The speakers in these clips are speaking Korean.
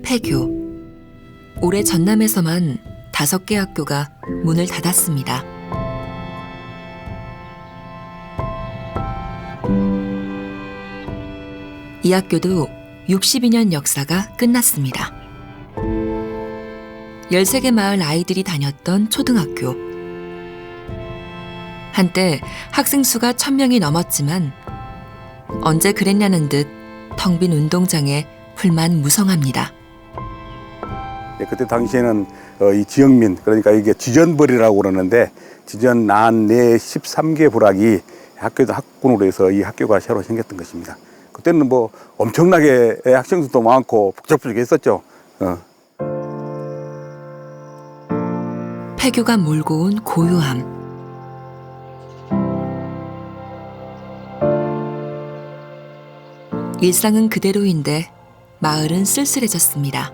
폐교. 올해 전남에서만 5개 학교가 문을 닫았습니다. 이 학교도 62년 역사가 끝났습니다. 13개 마을 아이들이 다녔던 초등학교. 한때 학생 수가 1000명이 넘었지만 언제 그랬냐는 듯 텅 빈 운동장에 불만 무성합니다. 그때 당시에는 이 지역민, 그러니까 이게 지전벌이라고 그러는데 지전 난 내 13개 부락이 학교도 학군으로 해서 이 학교가 새로 생겼던 것입니다. 그때는 뭐 엄청나게 학생 수도 많고 북적북적했었죠. 폐교가 몰고 온 고요함. 일상은 그대로인데 마을은 쓸쓸해졌습니다.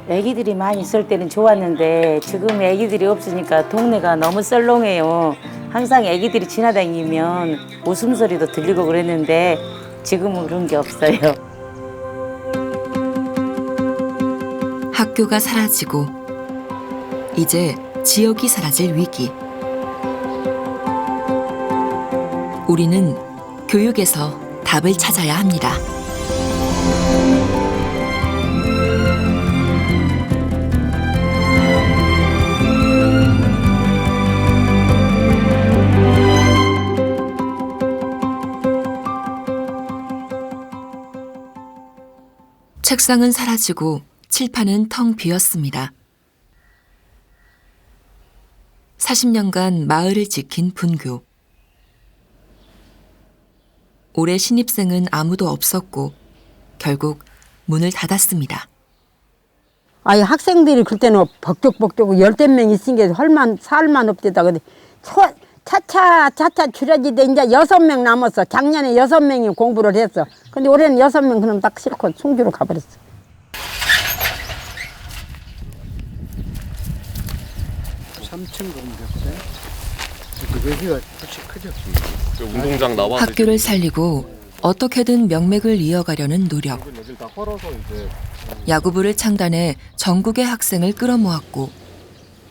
애기들이 많이 있을 때는 좋았는데 지금 애기들이 없으니까 동네가 너무 썰렁해요. 항상 애기들이 지나다니면 웃음소리도 들리고 그랬는데 지금은 그런 게 없어요. 학교가 사라지고 이제 지역이 사라질 위기. 우리는 교육에서 답을 찾아야 합니다. 책상은 사라지고 칠판은 텅 비었습니다. 40년간 마을을 지킨 분교. 올해 신입생은 아무도 없었고 결국 문을 닫았습니다. 아니 학생들이 그때는 벅적벅적 10명 있으니까 살만 없대다. 근데 차차 줄여지대 이제 6명 남았어. 작년에 6명이 공부를 했어. 근데 올해는 6명 그럼 딱 싫고 충주로 가버렸어. 운동장 나와 학교를 살리고 어떻게든 명맥을 이어가려는 노력. 야구부를 창단해 전국의 학생을 끌어모았고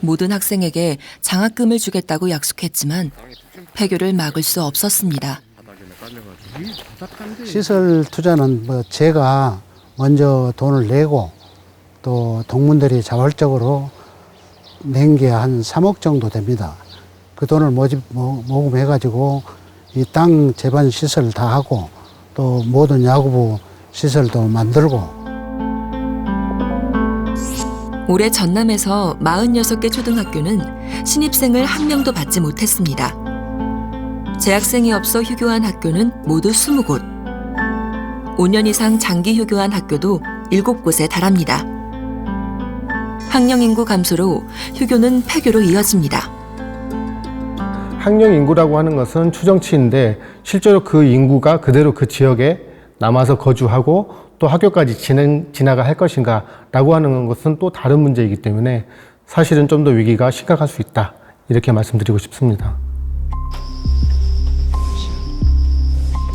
모든 학생에게 장학금을 주겠다고 약속했지만 폐교를 막을 수 없었습니다. 시설 투자는 제가 먼저 돈을 내고 또 동문들이 자발적으로 낸 게 한 3억 정도 됩니다. 그 돈을 모금해가지고 이 땅 제반 시설 다 하고 또 모든 야구부 시설도 만들고. 올해 전남에서 46개 초등학교는 신입생을 한 명도 받지 못했습니다. 재학생이 없어 휴교한 학교는 모두 20곳. 5년 이상 장기 휴교한 학교도 7곳에 달합니다. 학령 인구 감소로 휴교는 폐교로 이어집니다. 학령 인구라고 하는 것은 추정치인데 실제로 그 인구가 그대로 그 지역에 남아서 거주하고 또 학교까지 지나가 할 것인가 라고 하는 것은 또 다른 문제이기 때문에 사실은 좀 더 위기가 심각할 수 있다 이렇게 말씀드리고 싶습니다.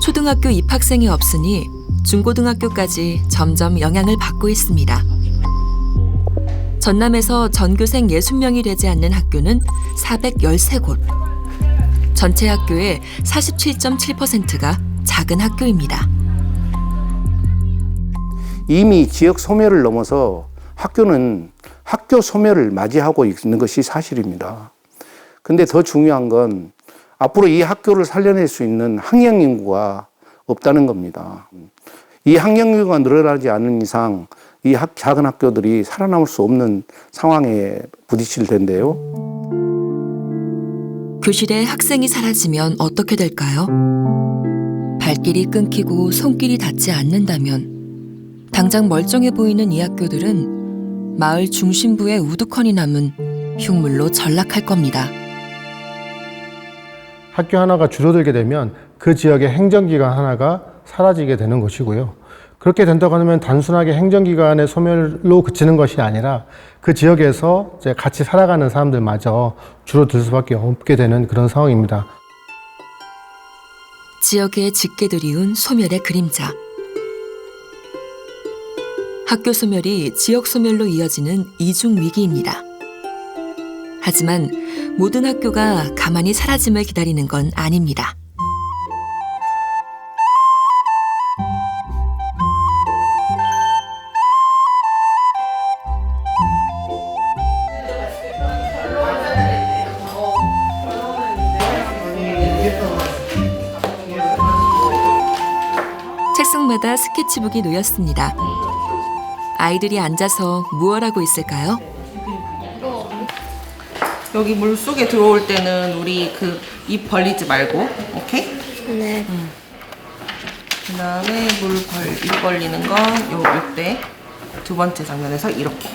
초등학교 입학생이 없으니 중고등학교까지 점점 영향을 받고 있습니다. 전남에서 전교생 60명이 되지 않는 학교는 413곳. 전체 학교의 47.7%가 작은 학교입니다. 학교 소멸을 맞이하고 있는 것이 사실입니다. 근데 더 중요한 건 앞으로 이 학교를 살려낼 수 있는 학령 인구가 없다는 겁니다. 이 학령 인구가 늘어나지 않는 이상 이 작은 학교들이 살아남을 수 없는 상황에 부딪힐 텐데요. 교실에 학생이 사라지면 어떻게 될까요? 발길이 끊기고 손길이 닿지 않는다면 당장 멀쩡해 보이는 이 학교들은 마을 중심부의 우두커니 남은 흉물로 전락할 겁니다. 학교 하나가 줄어들게 되면 그 지역의 행정기관 하나가 사라지게 되는 것이고요. 그렇게 된다고 하면 단순하게 행정기관의 소멸로 그치는 것이 아니라 그 지역에서 이제 같이 살아가는 사람들마저 줄어들 수밖에 없게 되는 그런 상황입니다. 지역에 짙게 드리운 소멸의 그림자. 학교 소멸이 지역 소멸로 이어지는 이중 위기입니다. 하지만 모든 학교가 가만히 사라짐을 기다리는 건 아닙니다. 책상마다 스케치북이 놓였습니다. 아이들이 앉아서 무얼 하고 있을까요? 여기 물 속에 들어올 때는 우리 그 입 벌리지 말고, 오케이? 네. 그 다음에 입 벌리는 건 요때 두 번째 장면에서 이렇게.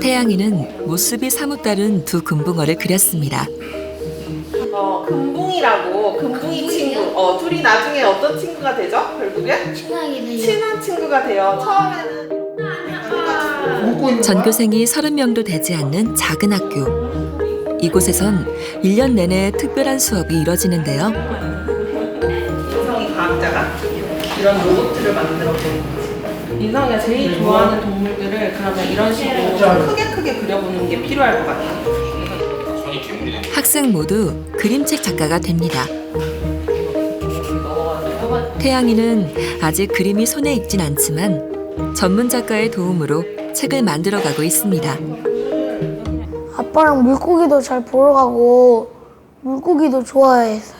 태양이는 모습이 사뭇 다른 두 금붕어를 그렸습니다. 금붕이라고, 금붕이 친구. 둘이 나중에 어떤 친구가 되죠? 결국에? 친한 친구가 돼요. 처음에는. 전교생이 30명도 되지 않는 작은 학교. 이곳에선 1년 내내 특별한 수업이 이뤄지는데요. 인성이 과학자가 이런 로봇을 만들어 보는 거지. 인성이가 제일 좋아하는 동물들을 그러면 이런 식으로 좀 크게 그려보는 게 필요할 것 같아요. 학생 모두 그림책 작가가 됩니다. 태양이는 아직 그림이 손에 익진 않지만 전문 작가의 도움으로 책을 만들어가고 있습니다. 아빠랑 물고기도 잘 보러 가고 물고기도 좋아해서요.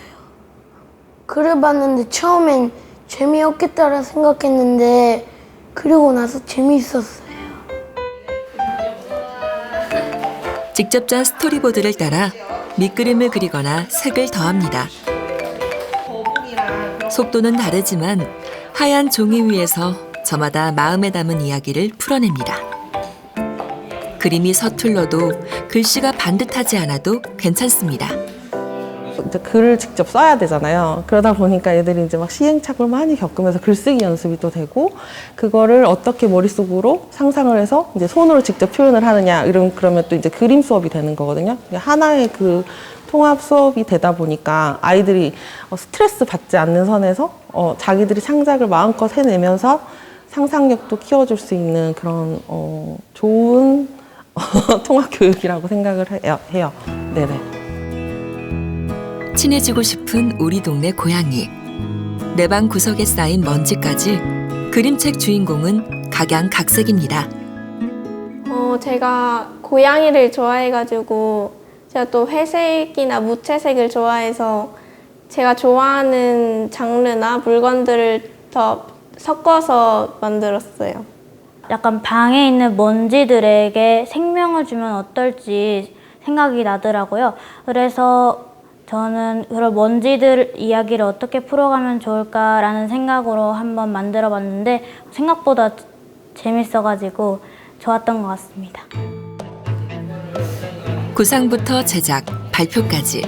그래봤는데 처음엔 재미없겠다라 생각했는데 그리고 나서 재미있었어요. 직접 짠 스토리보드를 따라 밑그림을 그리거나 색을 더합니다. 속도는 다르지만 하얀 종이 위에서 저마다 마음에 담은 이야기를 풀어냅니다. 그림이 서툴러도 글씨가 반듯하지 않아도 괜찮습니다. 이제 글을 직접 써야 되잖아요. 그러다 보니까 애들이 이제 막 시행착오를 많이 겪으면서 글쓰기 연습이 또 되고, 그거를 어떻게 머릿속으로 상상을 해서 이제 손으로 직접 표현을 하느냐, 그러면 또 이제 그림 수업이 되는 거거든요. 하나의 그 통합 수업이 되다 보니까 아이들이 스트레스 받지 않는 선에서 자기들이 창작을 마음껏 해내면서 상상력도 키워줄 수 있는 그런 좋은 통합 교육이라고 생각을 해요. 네네. 친해지고 싶은 우리 동네 고양이. 내 방 구석에 쌓인 먼지까지 그림책 주인공은 각양각색입니다. 제가 고양이를 좋아해가지고 제가 또 회색이나 무채색을 좋아해서 제가 좋아하는 장르나 물건들을 더 섞어서 만들었어요. 약간 방에 있는 먼지들에게 생명을 주면 어떨지 생각이 나더라고요. 그래서 저는 그런 먼지들 이야기를 어떻게 풀어가면 좋을까라는 생각으로 한번 만들어 봤는데 생각보다 재밌어가지고 좋았던 것 같습니다. 구상부터 제작, 발표까지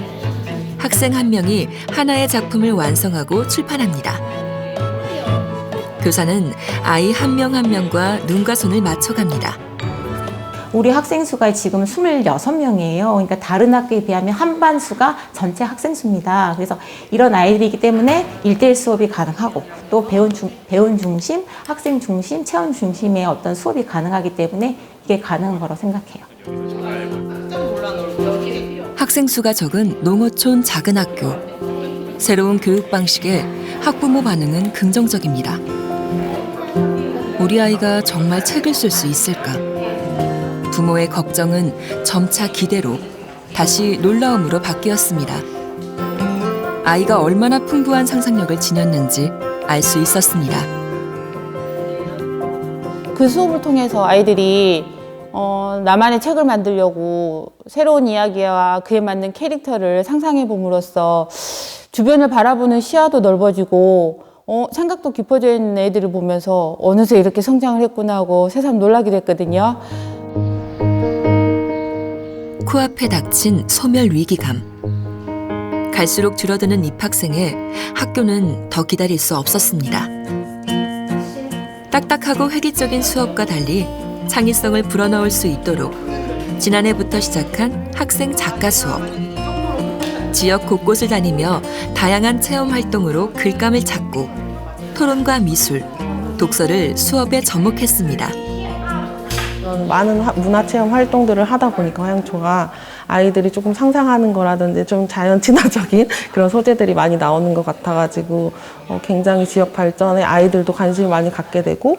학생 한 명이 하나의 작품을 완성하고 출판합니다. 교사는 아이 한 명 한 명과 눈과 손을 맞춰갑니다. 우리 학생 수가 지금 26명이에요. 그러니까 다른 학교에 비하면 한 반 수가 전체 학생 수입니다. 그래서 이런 아이들이기 때문에 1:1 수업이 가능하고 또 배운 중심, 학생 중심, 체험 중심의 어떤 수업이 가능하기 때문에 이게 가능한 거라고 생각해요. 학생 수가 적은 농어촌 작은 학교. 새로운 교육 방식에 학부모 반응은 긍정적입니다. 우리 아이가 정말 책을 쓸 수 있을까? 부모의 걱정은 점차 기대로 다시 놀라움으로 바뀌었습니다. 아이가 얼마나 풍부한 상상력을 지녔는지 알 수 있었습니다. 그 수업을 통해서 아이들이 나만의 책을 만들려고 새로운 이야기와 그에 맞는 캐릭터를 상상해 봄으로써 주변을 바라보는 시야도 넓어지고 생각도 깊어져 있는 애들을 보면서 어느새 이렇게 성장을 했구나 하고 새삼 놀라기도 했거든요. 코앞에 닥친 소멸 위기감. 갈수록 줄어드는 입학생에 학교는 더 기다릴 수 없었습니다. 딱딱하고 획기적인 수업과 달리 창의성을 불어넣을 수 있도록 지난해부터 시작한 학생 작가 수업. 지역 곳곳을 다니며 다양한 체험 활동으로 글감을 찾고 토론과 미술, 독서를 수업에 접목했습니다. 많은 문화체험 활동들을 하다 보니까 화양초가 아이들이 조금 상상하는 거라든지 좀 자연 친화적인 그런 소재들이 많이 나오는 것 같아가지고 굉장히 지역 발전에 아이들도 관심을 많이 갖게 되고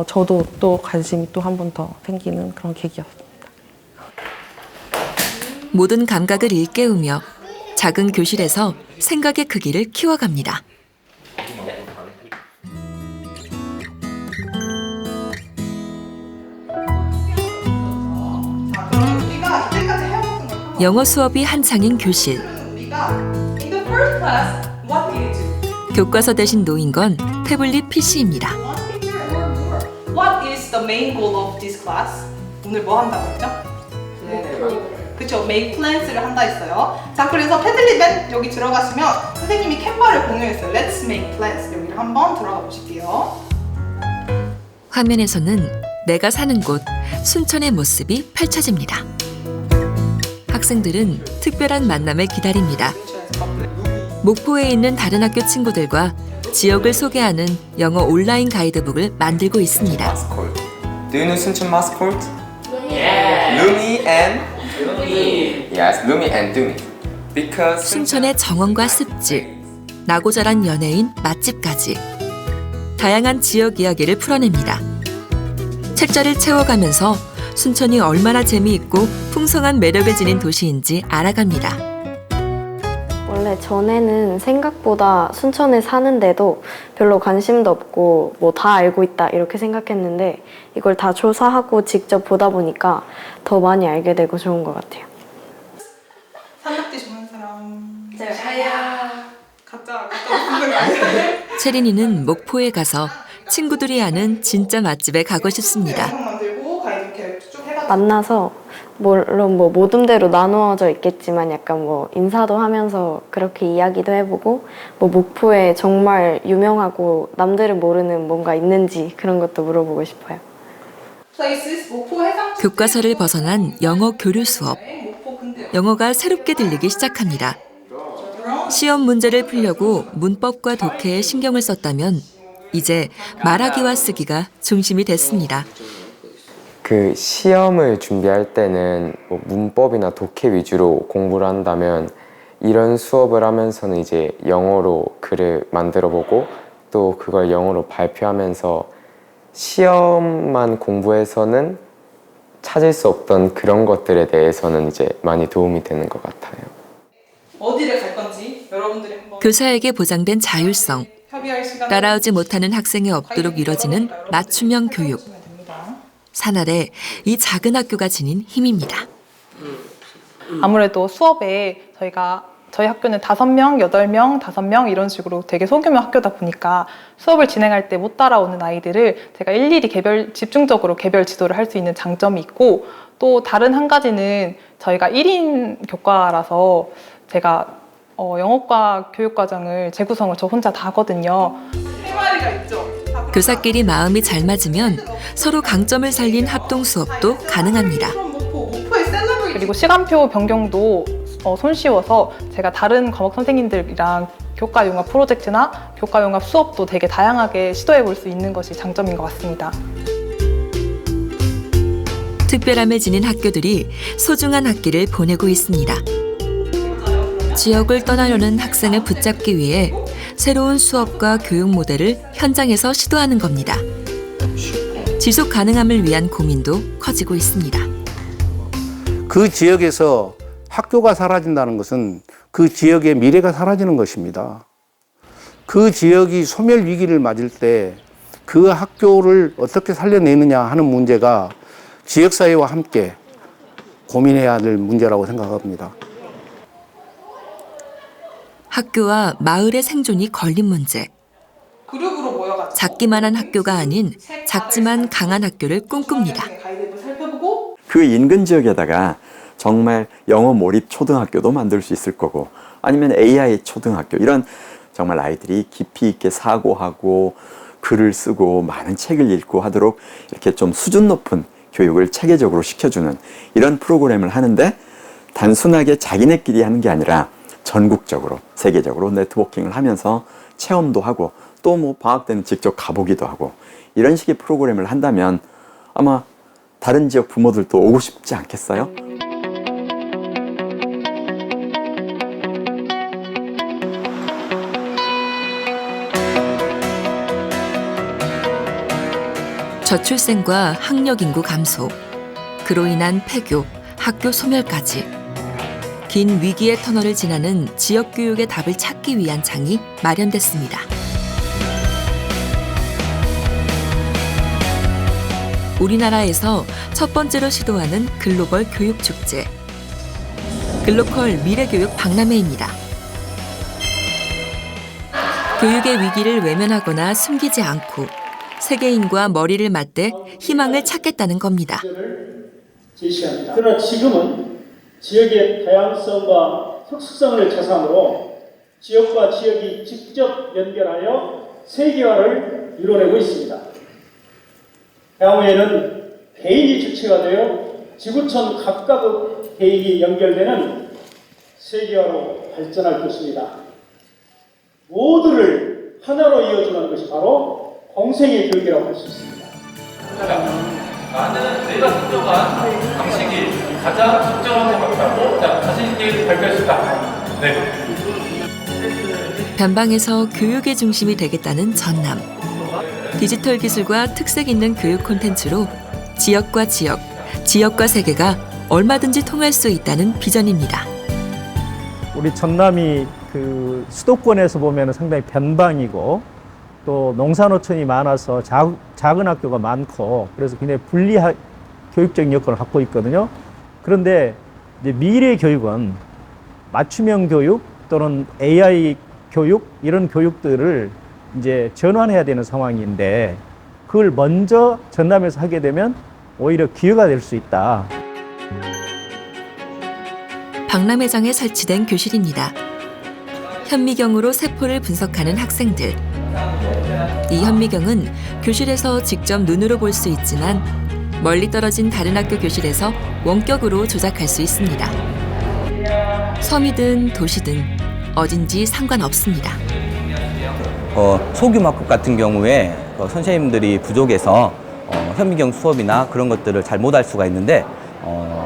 저도 또 관심이 또 한 번 더 생기는 그런 계기였습니다. 모든 감각을 일깨우며 작은 교실에서 생각의 크기를 키워갑니다. 영어 수업이 한창인 교실. 교과서 대신 놓인 건 태블릿 PC입니다. What is the main goal of this class? 오늘 뭐 한다고 했죠? 그쵸, make plans를 한다 했어요. 자, 그래서 패들릿 맨 여기 들어가시면 선생님이 캔버를 공유했어요. Let's make plans. 여기를 한번 들어가 보실게요. 화면에서는 내가 사는 곳 순천의 모습이 펼쳐집니다. 학생들은 특별한 만남을 기다립니다. 목포에 있는 다른 학교 친구들과 지역을 소개하는 영어 온라인 가이드북을 만들고 있습니다. Do you know Suncheon mascot? Yeah. Lumi and Yes, Lumi and Dumi. Because 순천의 정원과 습지, 나고 자란 연예인 맛집까지 다양한 지역 이야기를 풀어냅니다. 책자를 채워가면서 순천이 얼마나 재미있고 풍성한 매력을 지닌 도시인지 알아갑니다. 원래 전에는 생각보다 순천에 사는데도 별로 관심도 없고 뭐 다 알고 있다 이렇게 생각했는데 이걸 다 조사하고 직접 보다 보니까 더 많이 알게 되고 좋은 것 같아요. 산낙지 좋아하는 사람? 네, 저야. 각자 무슨 거 아니에요? 채린이는 목포에 가서 친구들이 아는 진짜 맛집에 가고 싶습니다. 만나서 물론 뭐 모둠대로 나누어져 있겠지만 약간 뭐 인사도 하면서 그렇게 이야기도 해보고 뭐 목포에 정말 유명하고 남들은 모르는 뭔가 있는지 그런 것도 물어보고 싶어요. 교과서를 벗어난 영어 교류 수업. 영어가 새롭게 들리기 시작합니다. 시험 문제를 풀려고 문법과 독해에 신경을 썼다면 이제 말하기와 쓰기가 중심이 됐습니다. 그 시험을 준비할 때는 뭐 문법이나 독해 위주로 공부를 한다면 이런 수업을 하면서는 이제 영어로 글을 만들어 보고 또 그걸 영어로 발표하면서 시험만 공부해서는 찾을 수 없던 그런 것들에 대해서는 이제 많이 도움이 되는 것 같아요. 어디를 갈 건지 여러분들이 한번 교사에게 보장된 자율성, 따라오지 못하는 학생이 없도록 이뤄지는 맞춤형 교육. 산하래 이 작은 학교가 지닌 힘입니다. 아무래도 수업에 저희 학교는 5명, 8명, 5명 이런 식으로 되게 소규모 학교다 보니까 수업을 진행할 때 못 따라오는 아이들을 제가 일일이 집중적으로 개별 지도를 할 수 있는 장점이 있고 또 다른 한 가지는 저희가 1인 교과라서 제가 영어과 교육과정을 재구성을 저 혼자 다 하거든요. 생활이가 있죠. 교사끼리 마음이 잘 맞으면 서로 강점을 살린 합동 수업도 가능합니다. 그리고 시간표 변경도 손쉬워서 제가 다른 과목 선생님들이랑 교과융합 프로젝트나 교과융합 수업도 되게 다양하게 시도해 볼 수 있는 것이 장점인 것 같습니다. 특별함을 지닌 학교들이 소중한 학기를 보내고 있습니다. 지역을 떠나려는 학생을 붙잡기 위해 새로운 수업과 교육 모델을 현장에서 시도하는 겁니다. 지속 가능함을 위한 고민도 커지고 있습니다. 그 지역에서 학교가 사라진다는 것은 그 지역의 미래가 사라지는 것입니다. 그 지역이 소멸 위기를 맞을 때 그 학교를 어떻게 살려내느냐 하는 문제가 지역사회와 함께 고민해야 될 문제라고 생각합니다. 학교와 마을의 생존이 걸린 문제. 그룹으로 모여가지고 작기만 한 학교가 아닌 작지만 강한 학교를 꿈꿉니다. 가이드북 살펴보고 그 인근 지역에다가 정말 영어 몰입 초등학교도 만들 수 있을 거고, 아니면 AI 초등학교, 이런 정말 아이들이 깊이 있게 사고하고 글을 쓰고 많은 책을 읽고 하도록 이렇게 좀 수준 높은 교육을 체계적으로 시켜주는 이런 프로그램을 하는데, 단순하게 자기네끼리 하는 게 아니라 전국적으로 세계적으로 네트워킹을 하면서 체험도 하고 또 뭐 방학 때는 직접 가보기도 하고, 이런 식의 프로그램을 한다면 아마 다른 지역 부모들도 오고 싶지 않겠어요? 저출생과 학력 인구 감소, 그로 인한 폐교, 학교 소멸까지 긴 위기의 터널을 지나는 지역 교육의 답을 찾기 위한 장이 마련됐습니다. 우리나라에서 첫 번째로 시도하는 글로벌 교육 축제, 글로컬 미래교육 박람회입니다. 교육의 위기를 외면하거나 숨기지 않고 세계인과 머리를 맞대 희망을 찾겠다는 겁니다. 제시합니다. 그러나 지금은 지역의 다양성과 특수성을 자산으로 지역과 지역이 직접 연결하여 세계화를 이뤄내고 있습니다. 향후에는 개인이 주체가 되어 지구촌 각각의 개인이 연결되는 세계화로 발전할 것입니다. 모두를 하나로 이어주는 것이 바로 공생의 교육이라고 할 수 있습니다. 나는 내가 선정한 방식이 가장 적절한 것 같다고 자신 있게 발표할 수 있다. 네. 변방에서 교육의 중심이 되겠다는 전남. 디지털 기술과 특색 있는 교육 콘텐츠로 지역과 지역, 지역과 세계가 얼마든지 통할 수 있다는 비전입니다. 우리 전남이 그 수도권에서 보면 상당히 변방이고 또 농산어촌이 많아서 작은 학교가 많고 그래서 굉장히 교육적인 여건을 갖고 있거든요. 그런데 이제 미래 교육은 맞춤형 교육 또는 AI 교육 이런 교육들을 이제 전환해야 되는 상황인데 그걸 먼저 전남에서 하게 되면 오히려 기회가 될 수 있다. 박람회장에 설치된 교실입니다. 현미경으로 세포를 분석하는 학생들. 이 현미경은 교실에서 직접 눈으로 볼 수 있지만 멀리 떨어진 다른 학교 교실에서 원격으로 조작할 수 있습니다. 섬이든 도시든 어딘지 상관없습니다. 소규모 학급 같은 경우에 선생님들이 부족해서 현미경 수업이나 그런 것들을 잘 못할 수가 있는데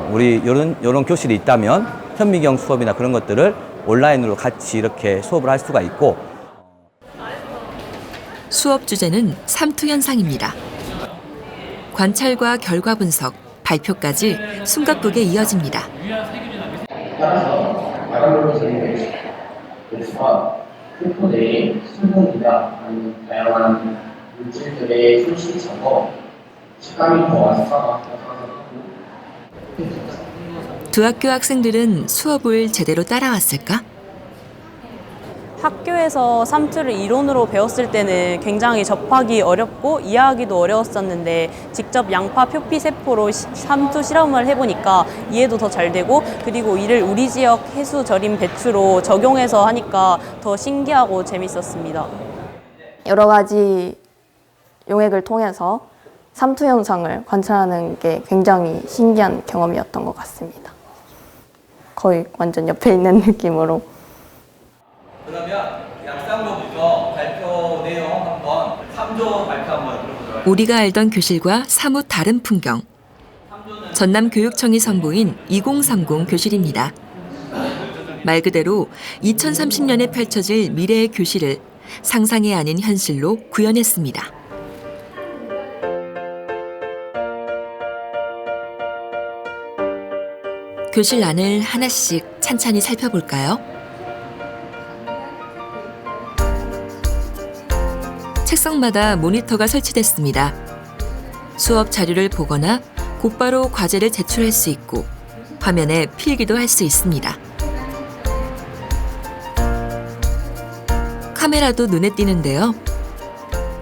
우리 이런 교실이 있다면 현미경 수업이나 그런 것들을 온라인으로 같이 이렇게 수업을 할 수가 있고. 수업 주제는 삼투현상입니다. 관찰과 결과 분석, 발표까지 숨가쁘게 이어집니다. 따라서 나라별로 정해져 있습니다. 그래서 세포 내에 순간이나 아니면 다양한 물질들의 손실처럼 식감이 더 와서 두 학교 학생들은 수업을 제대로 따라왔을까? 학교에서 삼투를 이론으로 배웠을 때는 굉장히 접하기 어렵고 이해하기도 어려웠었는데 직접 양파 표피 세포로 삼투 실험을 해보니까 이해도 더 잘 되고 그리고 이를 우리 지역 해수 절임 배추로 적용해서 하니까 더 신기하고 재밌었습니다. 여러 가지 용액을 통해서 삼투 현상을 관찰하는 게 굉장히 신기한 경험이었던 것 같습니다. 거의 완전 옆에 있는 느낌으로. 그러면 약상로부터 발표 내용 한번 3조 발표 한번 들어보도록. 우리가 알던 교실과 사뭇 다른 풍경. 전남교육청이 선보인 2030 교실입니다. 말 그대로 2030년에 펼쳐질 미래의 교실을 상상이 아닌 현실로 구현했습니다. 교실 안을 하나씩 찬찬히 살펴볼까요? 책상마다 모니터가 설치됐습니다. 수업 자료를 보거나 곧바로 과제를 제출할 수 있고 화면에 필기도 할 수 있습니다. 카메라도 눈에 띄는데요.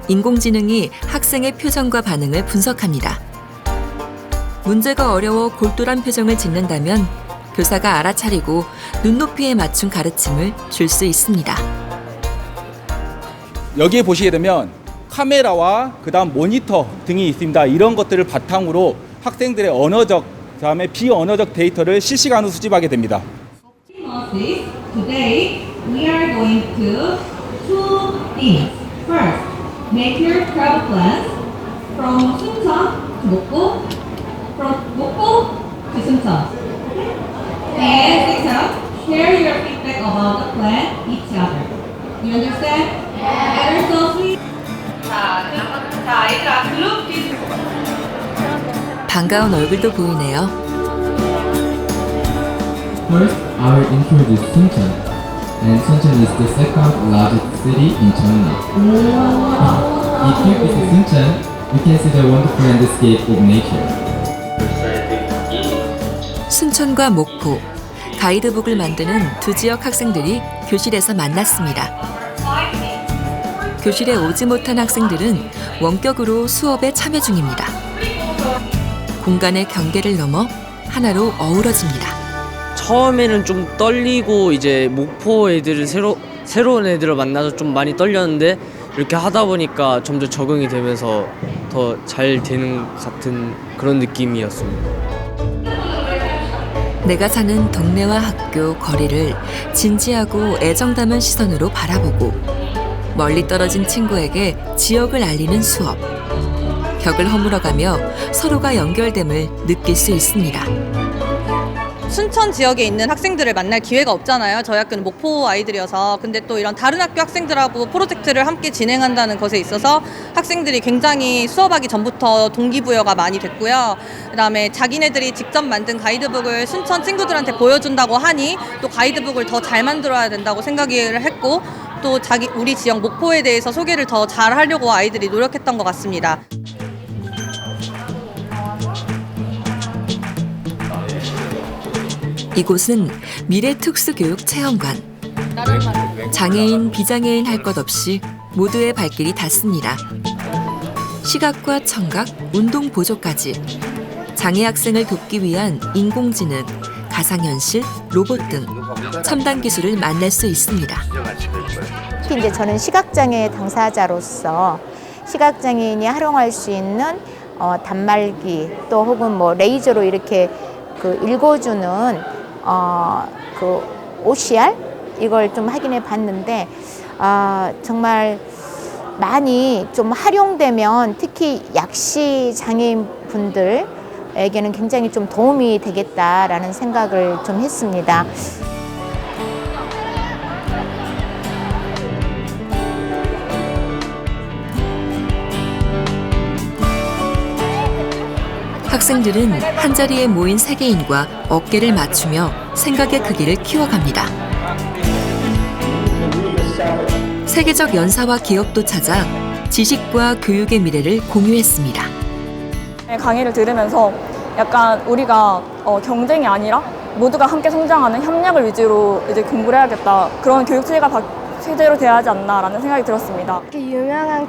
인공지능이 학생의 표정과 반응을 분석합니다. 문제가 어려워 골똘한 표정을 짓는다면 교사가 알아차리고 눈높이에 맞춘 가르침을 줄 수 있습니다. 여기에 보시게 되면 카메라와 그다음 모니터 등이 있습니다. 이런 것들을 바탕으로 학생들의 언어적, 그다음에 비언어적 데이터를 실시간으로 수집하게 됩니다. Today we are going to two things. First, make your travel plans from Suncheon to Mokpo, from Mokpo to Suncheon. And second, share your feedback about the plan each other. You understand? That is so sweet. 자, 얘들아, 그룹 퀴즈. 반가운 얼굴도 보이네요. First, I will introduce Suncheon. And Suncheon is the second largest city in China. If you visit Suncheon, you can see the wonderful landscape of nature. 순천과 목포, 가이드북을 만드는 두 지역 학생들이 교실에서 만났습니다. 교실에 오지 못한 학생들은 원격으로 수업에 참여 중입니다. 공간의 경계를 넘어 하나로 어우러집니다. 처음에는 좀 떨리고 이제 목포 애들을 새로운 애들을 만나서 좀 많이 떨렸는데 이렇게 하다 보니까 점점 적응이 되면서 더 잘 되는 것 같은 그런 느낌이었습니다. 내가 사는 동네와 학교, 거리를 진지하고 애정 담은 시선으로 바라보고 멀리 떨어진 친구에게 지역을 알리는 수업. 벽을 허물어가며 서로가 연결됨을 느낄 수 있습니다. 순천 지역에 있는 학생들을 만날 기회가 없잖아요. 저희 학교는 목포 아이들이어서. 근데 또 이런 다른 학교 학생들하고 프로젝트를 함께 진행한다는 것에 있어서 학생들이 굉장히 수업하기 전부터 동기부여가 많이 됐고요. 그다음에 자기네들이 직접 만든 가이드북을 순천 친구들한테 보여준다고 하니 또 가이드북을 더 잘 만들어야 된다고 생각을 했고 또 우리 지역 목포에 대해서 소개를 더 잘 하려고 아이들이 노력했던 것 같습니다. 이곳은 미래특수교육체험관. 장애인, 비장애인 할 것 없이 모두의 발길이 닿습니다. 시각과 청각, 운동 보조까지 장애 학생을 돕기 위한 인공지능, 가상현실, 로봇 등 첨단 기술을 만날 수 있습니다. 특히 이제 저는 시각장애 당사자로서 시각장애인이 활용할 수 있는 단말기 또 혹은 뭐 레이저로 이렇게 읽어주는 그 OCR 이걸 좀 확인해 봤는데 정말 많이 좀 활용되면 특히 약시 장애인 분들에게는 굉장히 좀 도움이 되겠다라는 생각을 좀 했습니다. 학생들은 한자리에 모인 세계인과 어깨를 맞추며 생각의 크기를 키워갑니다. 세계적 연사와 기억도 찾아 지식과 교육의 미래를 공유했습니다. 강의를 들으면서 약간 우리가 경쟁이 아니라 모두가 함께 성장하는 협력을 위주로 이제 공부를 해야겠다. 그런 교육 체제가 제대로 돼야 하지 않나라는 생각이 들었습니다. 유명한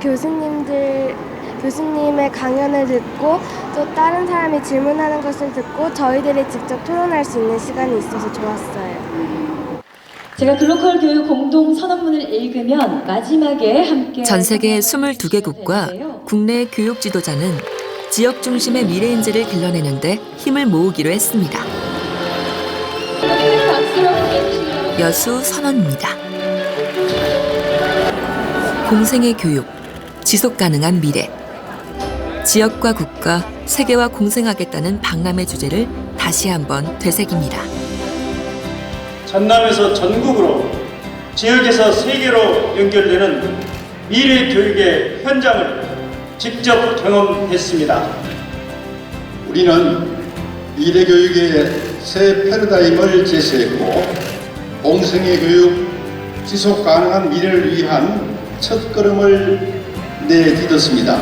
교수님의 강연을 듣고 또 다른 사람이 질문하는 것을 듣고 저희들이 직접 토론할 수 있는 시간이 있어서 좋았어요. 제가 글로컬 교육 공동 선언문을 읽으면 마지막에 함께 전 세계 22개국과 국내 교육 지도자는 지역 중심의 미래 인재를 길러내는데 힘을 모으기로 했습니다. 여수 선언입니다. 공생의 교육, 지속 가능한 미래. 지역과 국가, 세계와 공생하겠다는 박람회 주제를 다시 한번 되새깁니다. 전남에서 전국으로, 지역에서 세계로 연결되는 미래 교육의 현장을 직접 경험했습니다. 우리는 미래 교육의 새 패러다임을 제시했고 공생애 교육 지속 가능한 미래를 위한 첫걸음을 내딛었습니다.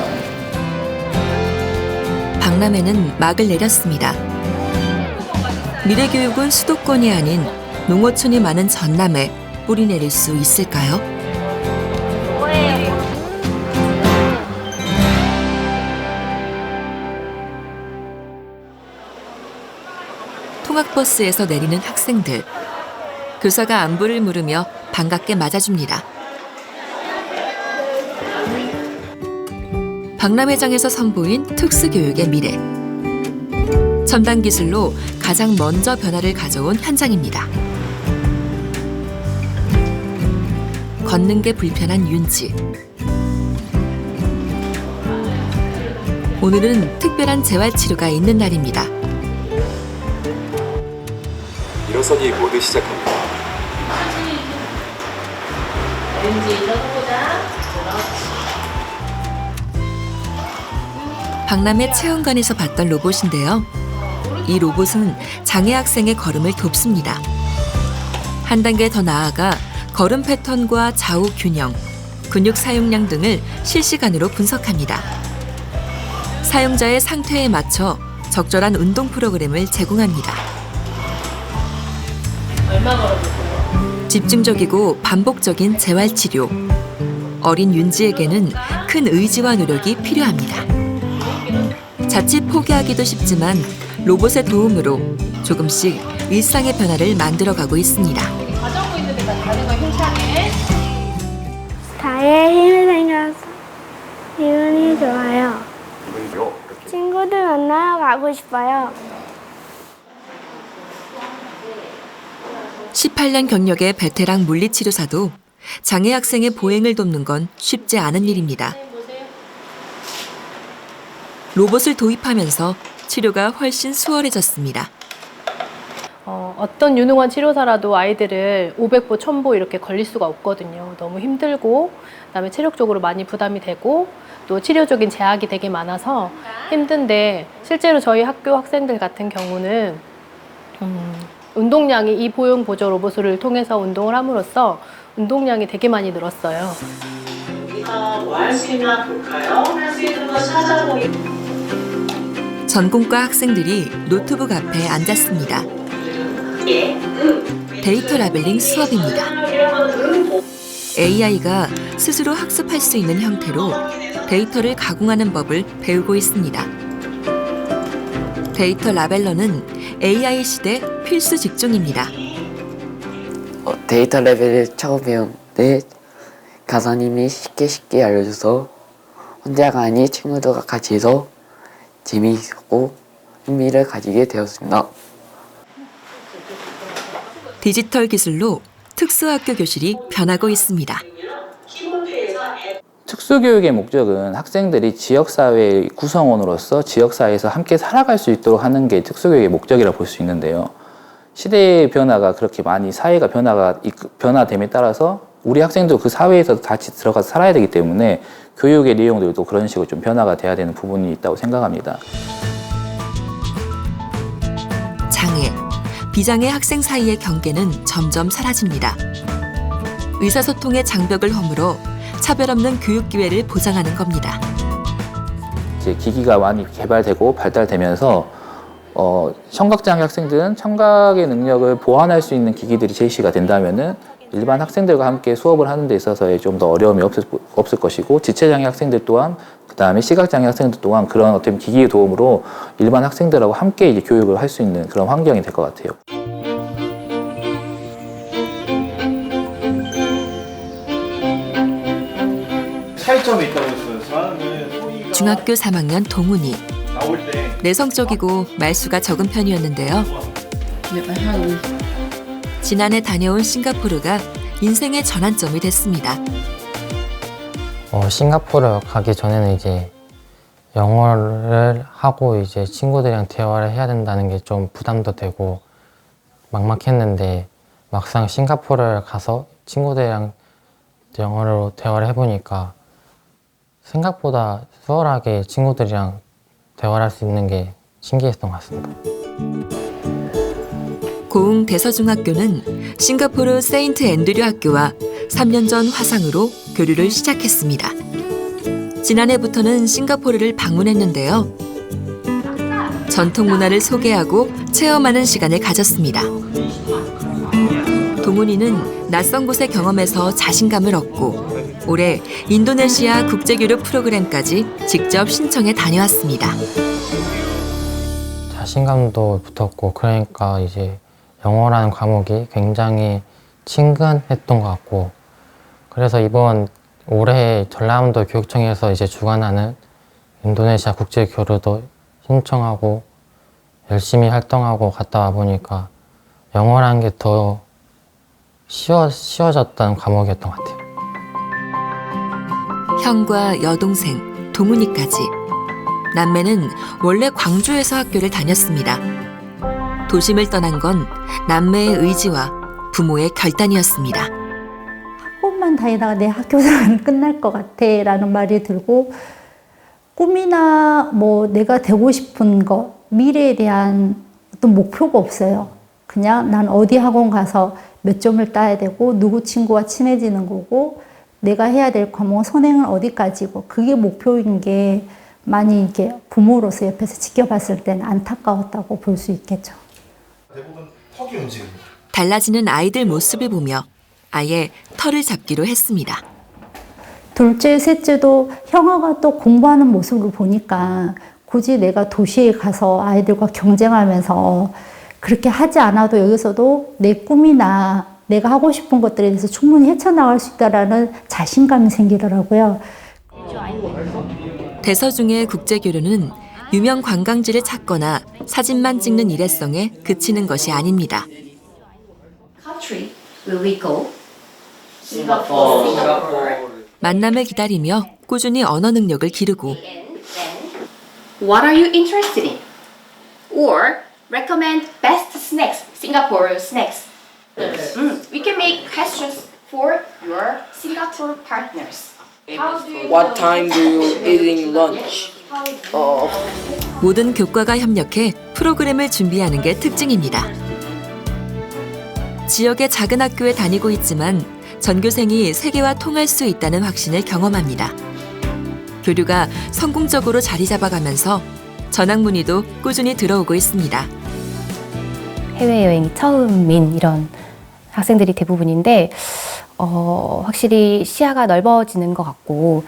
박람회는 막을 내렸습니다. 미래교육은 수도권이 아닌 농어촌이 많은 전남에 뿌리 내릴 수 있을까요? 통학버스에서 내리는 학생들. 교사가 안부를 물으며 반갑게 맞아줍니다. 박람회장에서 선보인 특수교육의 미래. 첨단 기술로 가장 먼저 변화를 가져온 현장입니다. 걷는 게 불편한 윤지. 오늘은 특별한 재활치료가 있는 날입니다. 일어서기 모두 시작합니다. 왠지 일어서보자. 박람회 체험관에서 봤던 로봇인데요. 이 로봇은 장애 학생의 걸음을 돕습니다. 한 단계 더 나아가 걸음 패턴과 좌우 균형, 근육 사용량 등을 실시간으로 분석합니다. 사용자의 상태에 맞춰 적절한 운동 프로그램을 제공합니다. 얼마 걸어볼까요? 집중적이고 반복적인 재활치료. 어린 윤지에게는 큰 의지와 노력이 필요합니다. 자칫 포기하기도 쉽지만 로봇의 도움으로 조금씩 일상의 변화를 만들어가고 있습니다. 자전거 있는 데가 가는 거 힘차게. 다리에 힘이 생겨서 기분이 좋아요. 친구들 만나러 가고 싶어요. 18년 경력의 베테랑 물리치료사도 장애 학생의 보행을 돕는 건 쉽지 않은 일입니다. 로봇을 도입하면서 치료가 훨씬 수월해졌습니다. 어떤 유능한 치료사라도 아이들을 500보, 1000보 이렇게 걸릴 수가 없거든요. 너무 힘들고 그다음에 체력적으로 많이 부담이 되고 또 치료적인 제약이 되게 많아서 힘든데 실제로 저희 학교 학생들 같은 경우는 운동량이 이 보형 보조 로봇을 통해서 운동을 함으로써 운동량이 되게 많이 늘었어요. 우리가 뭐 할 수 있나 볼까요? 할 수 있는 거 찾아보기. 전공과 학생들이 노트북 앞에 앉았습니다. 데이터 라벨링 수업입니다. AI가 스스로 학습할 수 있는 형태로 데이터를 가공하는 법을 배우고 있습니다. 데이터 라벨러는 AI 시대 필수 직종입니다. 데이터 레벨을 처음 배우는데 가사님이 쉽게 알려줘서 혼자가 아닌 친구들과 같이 해서 재미있고 흥미를 가지게 되었습니다. 디지털 기술로 특수학교 교실이 변하고 있습니다. 특수교육의 목적은 학생들이 지역사회의 구성원으로서 지역사회에서 함께 살아갈 수 있도록 하는 게 특수교육의 목적이라고 볼 수 있는데요. 시대의 변화가 그렇게 많이 사회가 변화됨에 따라서 우리 학생도 그 사회에서 같이 들어가서 살아야 되기 때문에 교육의 내용들도 그런 식으로 좀 변화가 돼야 되는 부분이 있다고 생각합니다. 장애, 비장애 학생 사이의 경계는 점점 사라집니다. 의사소통의 장벽을 허물어 차별 없는 교육 기회를 보장하는 겁니다. 이제 기기가 많이 개발되고 발달되면서 청각장애 학생들은 청각의 능력을 보완할 수 있는 기기들이 제시가 된다면은 일반 학생들과 함께 수업을 하는 데 있어서의 좀 더 어려움이 없을 것이고 지체장애 학생들 또한 그다음에 시각장애 학생들 또한 그런 어떤 기기의 도움으로 일반 학생들하고 함께 이제 교육을 할 수 있는 그런 환경이 될 것 같아요. 차이점이 있다고 했어요. 중학교 3학년 동훈이. 나올 때 내성적이고 말수가 적은 편이었는데요. 지난해 다녀온 싱가포르가 인생의 전환점이 됐습니다. 싱가포르 가기 전에는 이제 영어를 하고 이제 친구들이랑 대화를 해야 된다는 게 좀 부담도 되고 막막했는데 막상 싱가포르를 가서 친구들이랑 영어로 대화를 해보니까 생각보다 수월하게 친구들이랑 대화를 할 수 있는 게 신기했던 것 같습니다. 고흥 대서중학교는 싱가포르 세인트 앤드류 학교와 3년 전 화상으로 교류를 시작했습니다. 지난해부터는 싱가포르를 방문했는데요. 전통 문화를 소개하고 체험하는 시간을 가졌습니다. 동훈이는 낯선 곳의 경험에서 자신감을 얻고 올해 인도네시아 국제교류 프로그램까지 직접 신청해 다녀왔습니다. 자신감도 붙었고 그러니까 이제 영어라는 과목이 굉장히 친근했던 것 같고 그래서 이번 올해 전라남도 교육청에서 이제 주관하는 인도네시아 국제교류도 신청하고 열심히 활동하고 갔다 와 보니까 영어라는 게 더 쉬워졌던 과목이었던 것 같아요. 형과 여동생, 동훈이까지 남매는 원래 광주에서 학교를 다녔습니다. 도심을 떠난 건 남매의 의지와 부모의 결단이었습니다. 학원만 다니다가 내 학교 생활은 끝날 것 같아 라는 말이 들고 꿈이나 뭐 내가 되고 싶은 거, 미래에 대한 어떤 목표가 없어요. 그냥 난 어디 학원 가서 몇 점을 따야 되고 누구 친구와 친해지는 거고 내가 해야 될 과목 선행은 어디까지고 그게 목표인 게 많이 이게 부모로서 옆에서 지켜봤을 때는 안타까웠다고 볼 수 있겠죠. 대부분 턱이 움직입니다. 달라지는 아이들 모습을 보며 아예 털을 잡기로 했습니다. 둘째, 셋째도 형아가 또 공부하는 모습을 보니까 굳이 내가 도시에 가서 아이들과 경쟁하면서 그렇게 하지 않아도 여기서도 내 꿈이나 내가 하고 싶은 것들에 대해서 충분히 헤쳐나갈 수 있다는 자신감이 생기더라고요. 대서중의 국제교류는 유명 관광지를 찾거나 사진만 찍는 일회성에 그치는 것이 아닙니다. Country will we go? 만남을 기다리며 꾸준히 언어 능력을 기르고 What are you interested in? Or recommend best snacks, Singapore snacks. We can make questions for your Singapore partners. How do you What time do you eating lunch? 모든 교과가 협력해 프로그램을 준비하는 게 특징입니다. 지역의 작은 학교에 다니고 있지만 전교생이 세계와 통할 수 있다는 확신을 경험합니다. 교류가 성공적으로 자리 잡아가면서 전학 문의도 꾸준히 들어오고 있습니다. 해외여행이 처음인 이런 학생들이 대부분인데 확실히 시야가 넓어지는 것 같고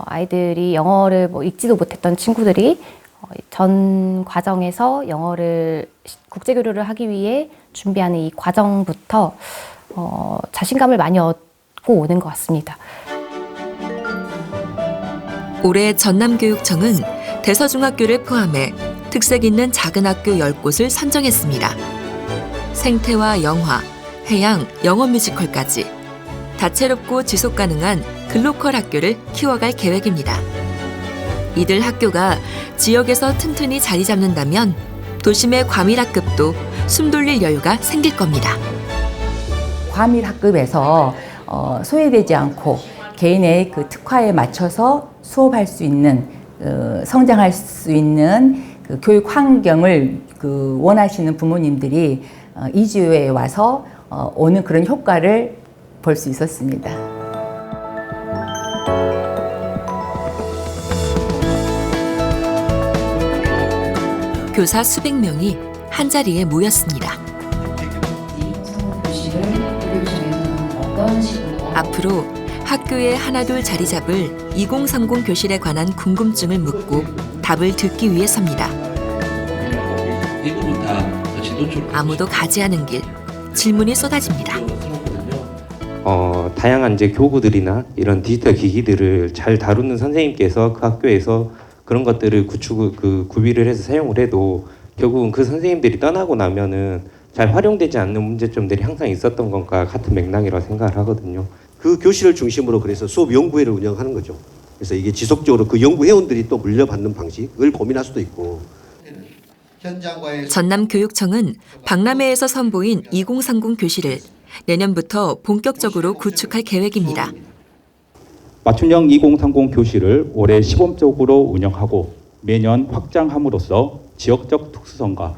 아이들이 영어를 뭐 읽지도 못했던 친구들이 전 과정에서 영어를 국제교류를 하기 위해 준비하는 이 과정부터 자신감을 많이 얻고 오는 것 같습니다. 올해 전남교육청은 대서중학교를 포함해 특색 있는 작은 학교 10곳을 선정했습니다. 생태와 영화, 해양, 영어 뮤지컬까지 다채롭고 지속 가능한 글로컬 학교를 키워갈 계획입니다. 이들 학교가 지역에서 튼튼히 자리 잡는다면 도심의 과밀학급도 숨돌릴 여유가 생길 겁니다. 과밀학급에서 소외되지 않고 개인의 그 특화에 맞춰서 수업할 수 있는 성장할 수 있는 그 교육 환경을 원하시는 부모님들이 이주에 와서 오는 그런 효과를 볼 수 있었습니다. 교사 수백 명이 한자리에 모였습니다. 앞으로 학교에 하나둘 자리 잡을 2030 교실에 관한 궁금증을 묻고 답을 듣기 위해서입니다. 아무도 가지 않은 길, 질문이 쏟아집니다. 다양한 이제 교구들이나 이런 디지털 기기들을 잘 다루는 선생님께서 그 학교에서 그런 것들을 구비를 해서 사용을 해도 결국은 그 선생님들이 떠나고 나면은 잘 활용되지 않는 문제점들이 항상 있었던 것과 같은 맥락이라고 생각을 하거든요. 그 교실을 중심으로 그래서 수업 연구회를 운영하는 거죠. 그래서 이게 지속적으로 그 연구 회원들이 또 물려받는 방식을 고민할 수도 있고. 전남교육청은 박람회에서 선보인 2030 교실을 내년부터 본격적으로 구축할 계획입니다. 맞춤형 2030 교실을 올해 시범적으로 운영하고 매년 확장함으로써 지역적 특수성과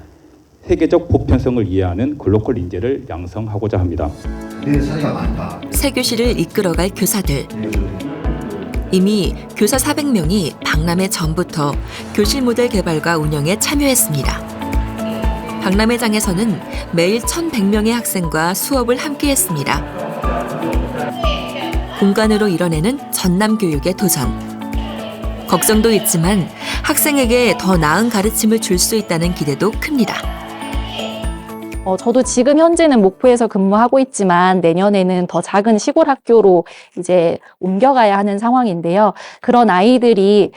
세계적 보편성을 이해하는 글로컬 인재를 양성하고자 합니다. 새 교실을 이끌어갈 교사들. 이미 교사 400명이 박람회 전부터 교실 모델 개발과 운영에 참여했습니다. 박람회장에서는 매일 1,100명의 학생과 수업을 함께했습니다. 공간으로 이뤄내는 전남 교육의 도전. 걱정도 있지만 학생에게 더 나은 가르침을 줄 수 있다는 기대도 큽니다. 저도 지금 현재는 목포에서 근무하고 있지만 내년에는 더 작은 시골 학교로 이제 옮겨가야 하는 상황인데요. 그런 아이들이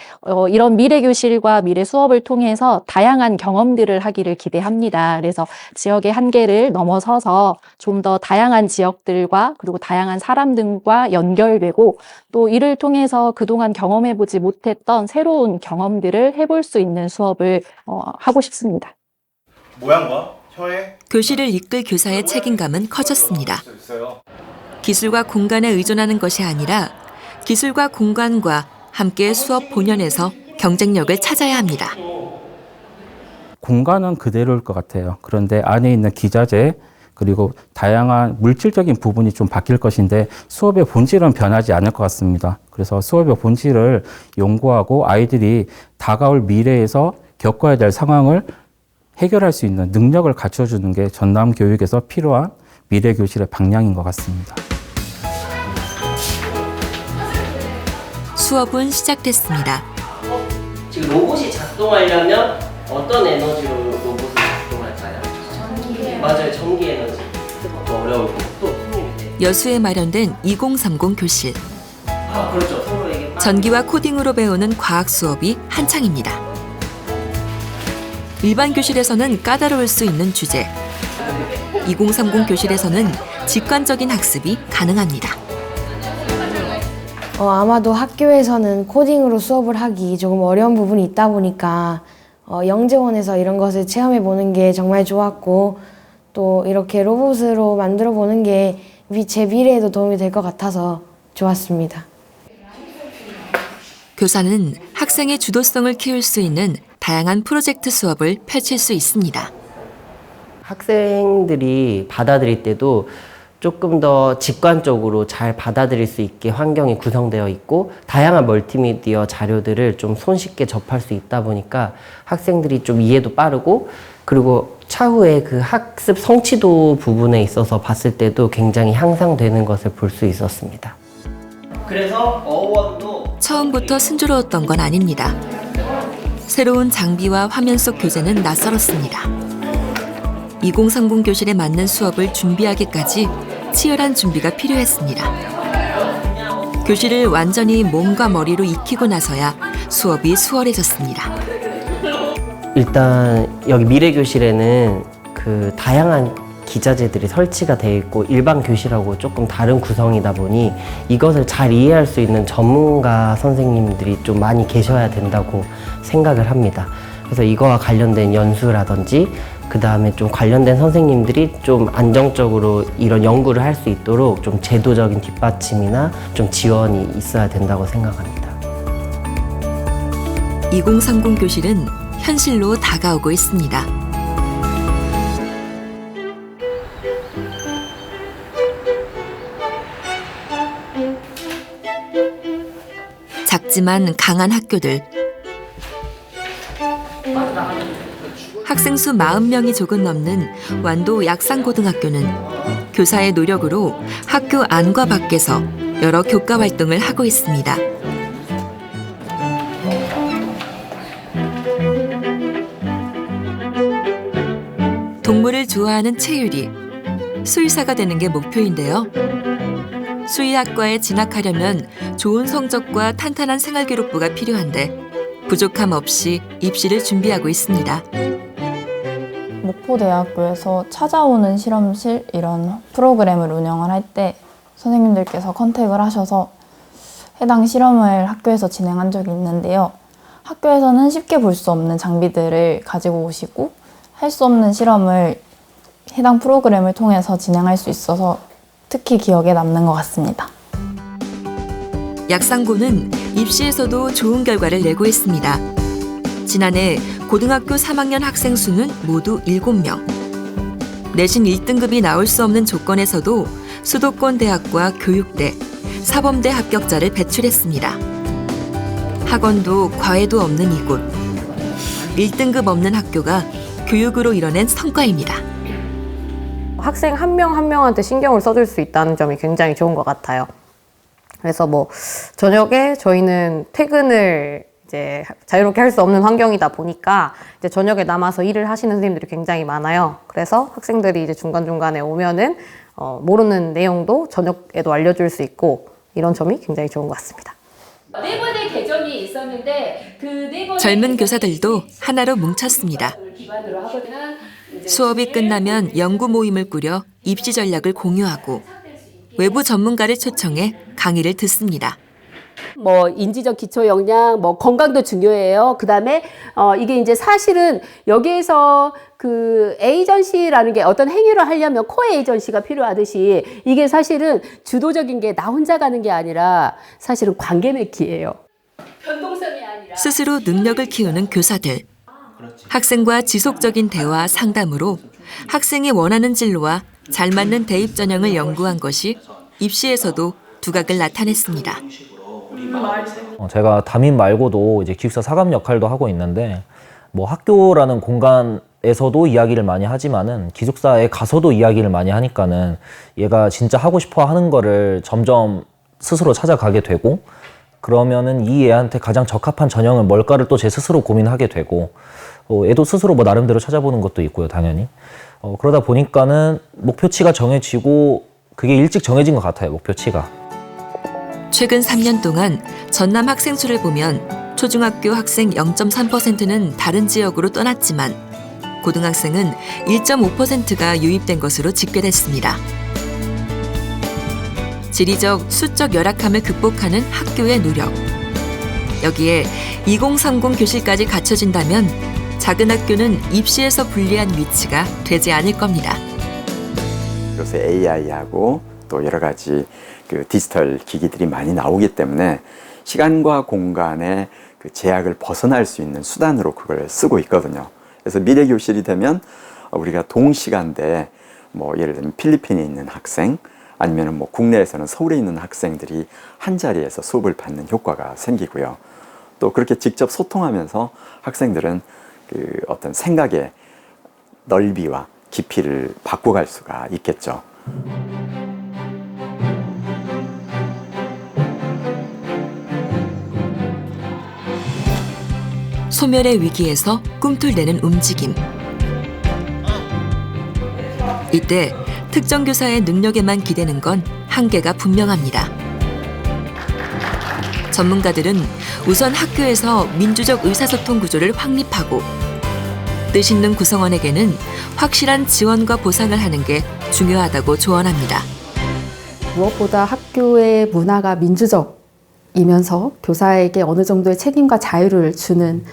이런 미래 교실과 미래 수업을 통해서 다양한 경험들을 하기를 기대합니다. 그래서 지역의 한계를 넘어서서 좀 더 다양한 지역들과 그리고 다양한 사람들과 연결되고 또 이를 통해서 그동안 경험해보지 못했던 새로운 경험들을 해볼 수 있는 수업을 하고 싶습니다. 모양과 교실을 이끌 교사의 책임감은 커졌습니다. 기술과 공간에 의존하는 것이 아니라 기술과 공간과 함께 수업 본연에서 경쟁력을 찾아야 합니다. 공간은 그대로일 것 같아요. 그런데 안에 있는 기자재 그리고 다양한 물질적인 부분이 좀 바뀔 것인데 수업의 본질은 변하지 않을 것 같습니다. 그래서 수업의 본질을 연구하고 아이들이 다가올 미래에서 겪어야 될 상황을 해결할 수 있는 능력을 갖춰주는 게 전남 교육에서 필요한 미래 교실의 방향인 것 같습니다. 수업은 시작됐습니다. 지금 로봇이 작동하려면 어떤 에너지로 로봇을 작동할까요? 전기. 맞아요, 전기 에너지. 더 어려울 거고 또 여수에 마련된 2030 교실. 그렇죠. 서로에게 전기와 코딩으로 배우는 과학 수업이 한창입니다. 일반 교실에서는 까다로울 수 있는 주제. 2030 교실에서는 직관적인 학습이 가능합니다. 아마도 학교에서는 코딩으로 수업을 하기 조금 어려운 부분이 있다 보니까 영재원에서 이런 것을 체험해 보는 게 정말 좋았고 또 이렇게 로봇으로 만들어 보는 게 제 미래에도 도움이 될 것 같아서 좋았습니다. 교사는 학생의 주도성을 키울 수 있는 다양한 프로젝트 수업을 펼칠 수 있습니다. 학생들이 받아들일 때도 조금 더 직관적으로 잘 받아들일 수 있게 환경이 구성되어 있고 다양한 멀티미디어 자료들을 좀 손쉽게 접할 수 있다 보니까 학생들이 좀 이해도 빠르고 그리고 차후에 그 학습 성취도 부분에 있어서 봤을 때도 굉장히 향상되는 것을 볼 수 있었습니다. 그래서 어원도 처음부터 순조로웠던 건 아닙니다. 새로운 장비와 화면 속 교재는 낯설었습니다. 2030 교실에 맞는 수업을 준비하기까지 치열한 준비가 필요했습니다. 교실을 완전히 몸과 머리로 익히고 나서야 수업이 수월해졌습니다. 일단 여기 미래교실에는 그 다양한 기자재들이 설치가 되어 있고 일반 교실하고 조금 다른 구성이다 보니 이것을 잘 이해할 수 있는 전문가 선생님들이 좀 많이 계셔야 된다고 생각을 합니다. 그래서 이거와 관련된 연수라든지 그 다음에 좀 관련된 선생님들이 좀 안정적으로 이런 연구를 할 수 있도록 좀 제도적인 뒷받침이나 좀 지원이 있어야 된다고 생각합니다. 2030 교실은 현실로 다가오고 있습니다. 작지만 강한 학교들. 학생 수 40명이 조금 넘는 완도 약산고등학교는 교사의 노력으로 학교 안과 밖에서 여러 교과 활동을 하고 있습니다. 동물을 좋아하는 채율이 수의사가 되는 게 목표인데요. 수의학과에 진학하려면 좋은 성적과 탄탄한 생활기록부가 필요한데 부족함 없이 입시를 준비하고 있습니다. 목포대학교에서 찾아오는 실험실 이런 프로그램을 운영을 할 때 선생님들께서 컨택을 하셔서 해당 실험을 학교에서 진행한 적이 있는데요. 학교에서는 쉽게 볼 수 없는 장비들을 가지고 오시고 할 수 없는 실험을 해당 프로그램을 통해서 진행할 수 있어서 특히 기억에 남는 것 같습니다. 약산고는 입시에서도 좋은 결과를 내고 있습니다. 지난해 고등학교 3학년 학생 수는 모두 7명. 내신 1등급이 나올 수 없는 조건에서도 수도권 대학과 교육대, 사범대 합격자를 배출했습니다. 학원도 과외도 없는 이곳. 1등급 없는 학교가 교육으로 이뤄낸 성과입니다. 학생 한 명 한 명한테 신경을 써줄 수 있다는 점이 굉장히 좋은 것 같아요. 그래서 뭐 저녁에 저희는 퇴근을 이제 자유롭게 할 수 없는 환경이다 보니까 이제 저녁에 남아서 일을 하시는 선생님들이 굉장히 많아요. 그래서 학생들이 이제 중간중간에 오면은 모르는 내용도 저녁에도 알려줄 수 있고 이런 점이 굉장히 좋은 것 같습니다. 4번의 개점이 있었는데 그 4번의 젊은 교사들도 하나로 뭉쳤습니다. 수업이 끝나면 연구 모임을 꾸려 입시 전략을 공유하고 외부 전문가를 초청해 강의를 듣습니다. 뭐 인지적 기초 역량, 뭐 건강도 중요해요. 그다음에 이게 이제 사실은 여기에서 그 에이전시라는 게 어떤 행위를 하려면 코 에이전시가 필요하듯이 이게 사실은 주도적인 게 나 혼자 가는 게 아니라 사실은 관계 맺기예요. 변동성이 아니라 스스로 능력을 키우는 교사들. 학생과 지속적인 대화 상담으로 학생이 원하는 진로와 잘 맞는 대입 전형을 연구한 것이 입시에서도 두각을 나타냈습니다. 제가 담임 말고도 이제 기숙사 사감 역할도 하고 있는데 뭐 학교라는 공간에서도 이야기를 많이 하지만은 기숙사에 가서도 이야기를 많이 하니까는 얘가 진짜 하고 싶어 하는 거를 점점 스스로 찾아가게 되고 그러면은 이 애한테 가장 적합한 전형은 뭘까를 또 제 스스로 고민하게 되고 애도 스스로 뭐 나름대로 찾아보는 것도 있고요, 당연히. 그러다 보니까는 목표치가 정해지고 그게 일찍 정해진 것 같아요, 목표치가. 최근 3년 동안 전남 학생 수를 보면 초중학교 학생 0.3%는 다른 지역으로 떠났지만 고등학생은 1.5%가 유입된 것으로 집계됐습니다. 지리적, 수적 열악함을 극복하는 학교의 노력. 여기에 2030 교실까지 갖춰진다면 작은 학교는 입시에서 불리한 위치가 되지 않을 겁니다. 요새 AI하고 또 여러 가지 그 디지털 기기들이 많이 나오기 때문에 시간과 공간의 그 제약을 벗어날 수 있는 수단으로 그걸 쓰고 있거든요. 그래서 미래교실이 되면 우리가 동시간대에 뭐 예를 들면 필리핀에 있는 학생 아니면 뭐 국내에서는 서울에 있는 학생들이 한 자리에서 수업을 받는 효과가 생기고요. 또 그렇게 직접 소통하면서 학생들은 그 어떤 생각의 넓이와 깊이를 바꿔갈 수가 있겠죠. 소멸의 위기에서 꿈틀대는 움직임. 이때 특정 교사의 능력에만 기대는 건 한계가 분명합니다. 전문가들은 우선 학교에서 민주적 의사소통 구조를 확립하고 뜻 있는 구성원에게는 확실한 지원과 보상을 하는 게 중요하다고 조언합니다. 무엇보다 학교의 문화가 민주적이면서 교사에게 어느 정도의 책임과 자유를 주는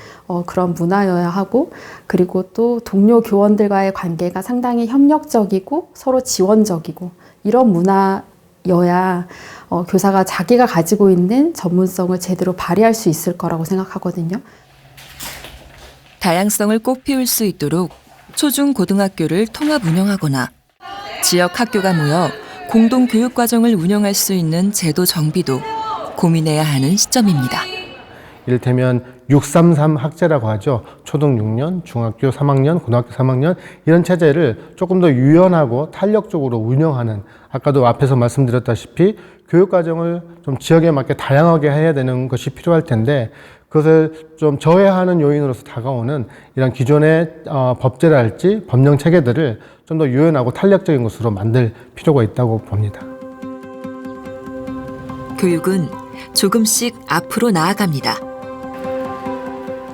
그런 문화여야 하고, 그리고 또 동료 교원들과의 관계가 상당히 협력적이고 서로 지원적이고 이런 문화여야 교사가 자기가 가지고 있는 전문성을 제대로 발휘할 수 있을 거라고 생각하거든요. 다양성을 꽃피울 수 있도록 초중 고등학교를 통합 운영하거나 지역 학교가 모여 공동 교육 과정을 운영할 수 있는 제도 정비도 고민해야 하는 시점입니다. 이를테면 633 학제라고 하죠. 초등 6년, 중학교 3학년, 고등학교 3학년 이런 체제를 조금 더 유연하고 탄력적으로 운영하는, 아까도 앞에서 말씀드렸다시피 교육과정을 좀 지역에 맞게 다양하게 해야 되는 것이 필요할 텐데 그것을 좀 저해하는 요인으로서 다가오는 이런 기존의 법제랄지 법령 체계들을 좀 더 유연하고 탄력적인 것으로 만들 필요가 있다고 봅니다. 교육은 조금씩 앞으로 나아갑니다.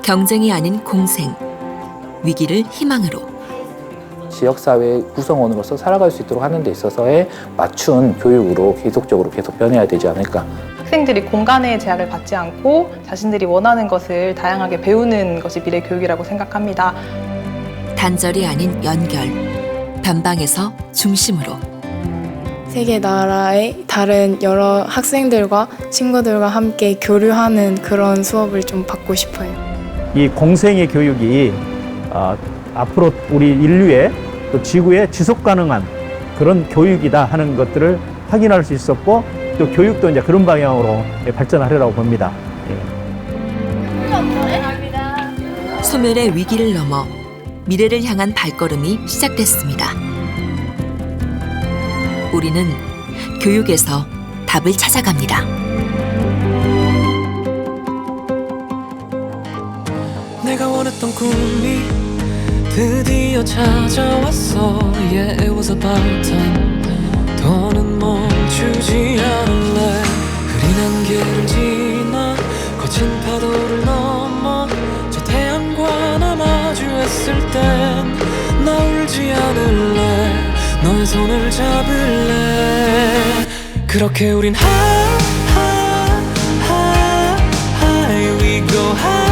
경쟁이 아닌 공생, 위기를 희망으로. 지역사회 구성원으로서 살아갈 수 있도록 하는 데 있어서의 맞춘 교육으로 계속적으로 계속 변해야 되지 않을까. 학생들이 공간의 제약을 받지 않고 자신들이 원하는 것을 다양하게 배우는 것이 미래 교육이라고 생각합니다. 단절이 아닌 연결, 변방에서 중심으로. 세계 나라의 다른 여러 학생들과 친구들과 함께 교류하는 그런 수업을 좀 받고 싶어요. 이 공생의 교육이 앞으로 우리 인류의 또 지구의 지속 가능한 그런 교육이다 하는 것들을 확인할 수 있었고 또 교육도 이제 그런 방향으로 발전하리라고 봅니다. 소멸의 위기를 넘어 미래를 향한 발걸음이 시작됐습니다. 우리는 교육에서 답을 찾아갑니다. 내가 원했던 꿈이 드디어 찾아왔어. Yeah, it was about time. 더는 멈추지 않을래. 흐린 안개를 지나 거친 파도를 넘어 저 태양과 나 마주했을 땐 나 울지 않을래. 너의 손을 잡을래. 그렇게 우린 high, high, high, high, we go high.